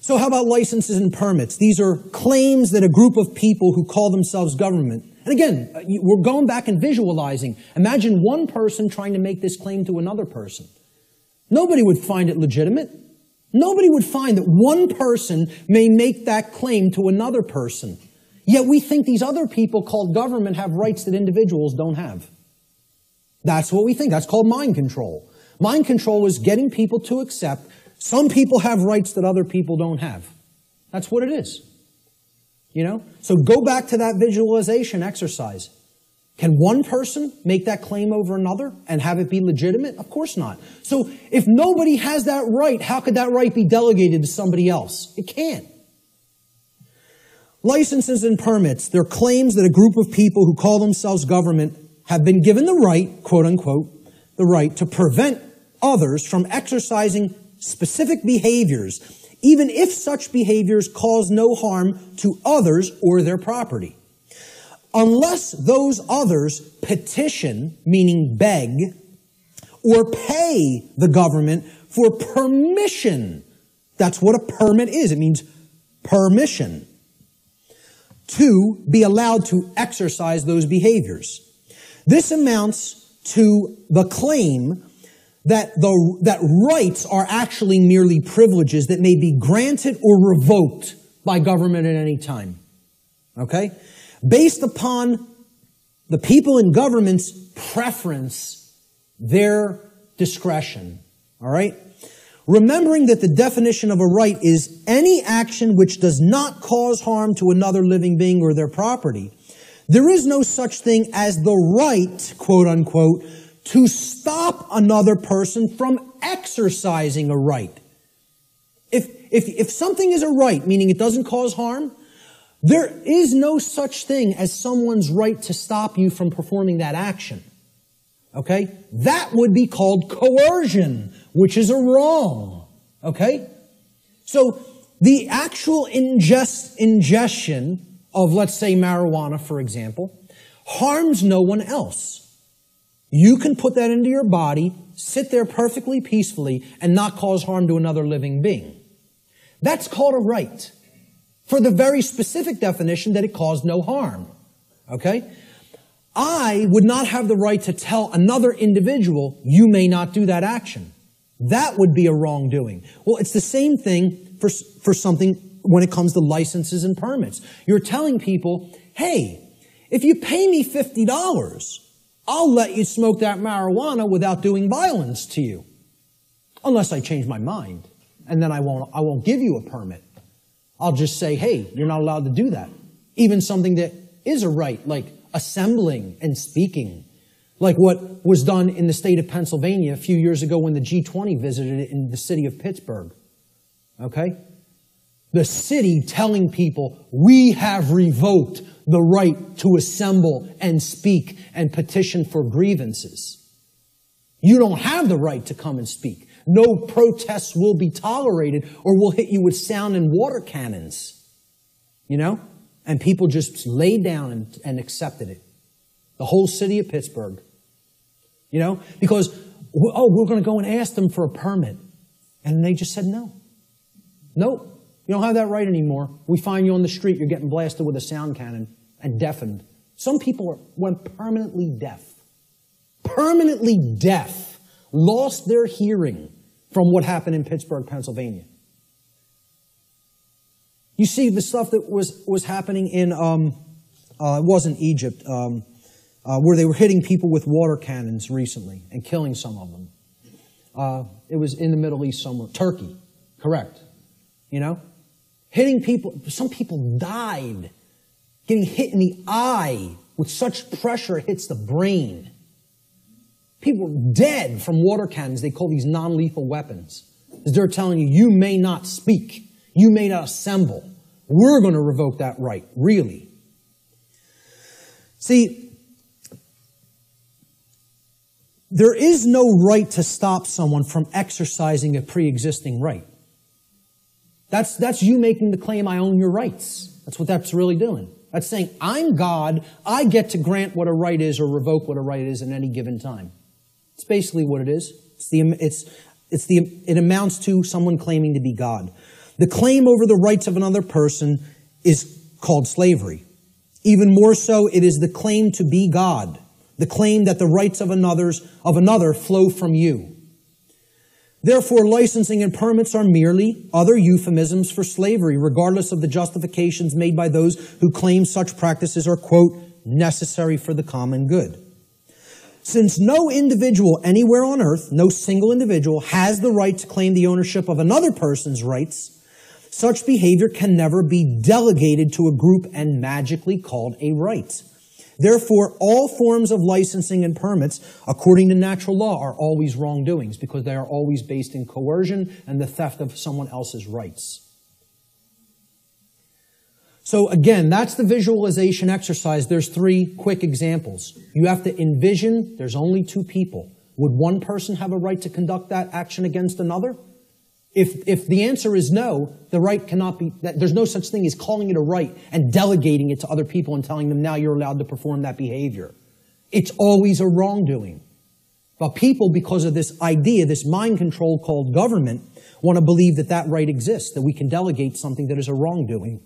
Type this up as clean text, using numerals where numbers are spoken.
So how about licenses and permits? These are claims that a group of people who call themselves government. And again, we're going back and visualizing. Imagine one person trying to make this claim to another person. Nobody would find it legitimate. Nobody would find that one person may make that claim to another person. Yet we think these other people called government have rights that individuals don't have. That's what we think. That's called mind control. Mind control is getting people to accept some people have rights that other people don't have. That's what it is. You know? So go back to that visualization exercise. Can one person make that claim over another and have it be legitimate? Of course not. So if nobody has that right, how could that right be delegated to somebody else? It can't. Licenses and permits, they're claims that a group of people who call themselves government have been given the right, quote unquote, the right to prevent others from exercising specific behaviors, even if such behaviors cause no harm to others or their property. Unless those others petition, meaning beg, or pay the government for permission. That's what a permit is. It means permission to be allowed to exercise those behaviors. This amounts to the claim that rights are actually merely privileges that may be granted or revoked by government at any time. Okay? Based upon the people in government's preference, their discretion. All right? Remembering that the definition of a right is any action which does not cause harm to another living being or their property, there is no such thing as the right, quote unquote, to stop another person from exercising a right. If something is a right, meaning it doesn't cause harm, there is no such thing as someone's right to stop you from performing that action. Okay? That would be called coercion, which is a wrong. Okay? So the actual ingestion of, let's say, marijuana, for example, harms no one else. You can put that into your body, sit there perfectly peacefully, and not cause harm to another living being. That's called a right, for the very specific definition that it caused no harm. Okay? I would not have the right to tell another individual, you may not do that action. That would be a wrongdoing. Well, it's the same thing for something when it comes to licenses and permits. You're telling people, hey, if you pay me $50, I'll let you smoke that marijuana without doing violence to you. Unless I change my mind. And then I won't give you a permit. I'll just say, hey, you're not allowed to do that. Even something that is a right, like assembling and speaking. Like what was done in the state of Pennsylvania a few years ago when the G20 visited it in the city of Pittsburgh. Okay? The city telling people, we have revoked the right to assemble and speak and petition for grievances. You don't have the right to come and speak. No protests will be tolerated or we'll hit you with sound and water cannons. You know? And people just laid down and accepted it. The whole city of Pittsburgh. You know? Because, we're going to go and ask them for a permit. And they just said no. Nope. You don't have that right anymore. We find you on the street, you're getting blasted with a sound cannon and deafened. Some people went permanently deaf. Permanently deaf. Lost their hearing from what happened in Pittsburgh, Pennsylvania. You see the stuff that was happening in, it wasn't Egypt, where they were hitting people with water cannons recently and killing some of them. It was in the Middle East somewhere. Turkey. Correct. You know? Hitting people, some people died getting hit in the eye with such pressure it hits the brain. People were dead from water cannons. They call these non-lethal weapons. Because they're telling you, you may not speak. You may not assemble. We're going to revoke that right, really. See, there is no right to stop someone from exercising a pre-existing right. That's you making the claim, I own your rights. That's what that's really doing. That's saying, I'm God, I get to grant what a right is or revoke what a right is at any given time. It's basically what it is. It amounts to someone claiming to be God. The claim over the rights of another person is called slavery. Even more so, it is the claim to be God, the claim that the rights of another flow from you. Therefore, licensing and permits are merely other euphemisms for slavery, regardless of the justifications made by those who claim such practices are, quote, necessary for the common good. Since no individual anywhere on earth, no single individual, has the right to claim the ownership of another person's rights, such behavior can never be delegated to a group and magically called a right. Therefore, all forms of licensing and permits, according to natural law, are always wrongdoings because they are always based in coercion and the theft of someone else's rights. So again, that's the visualization exercise. There's 3 quick examples. You have to envision there's only 2 people. Would one person have a right to conduct that action against another? If the answer is no, the right cannot be, there's no such thing as calling it a right and delegating it to other people and telling them now you're allowed to perform that behavior. It's always a wrongdoing. But people, because of this idea, this mind control called government, want to believe that that right exists, that we can delegate something that is a wrongdoing.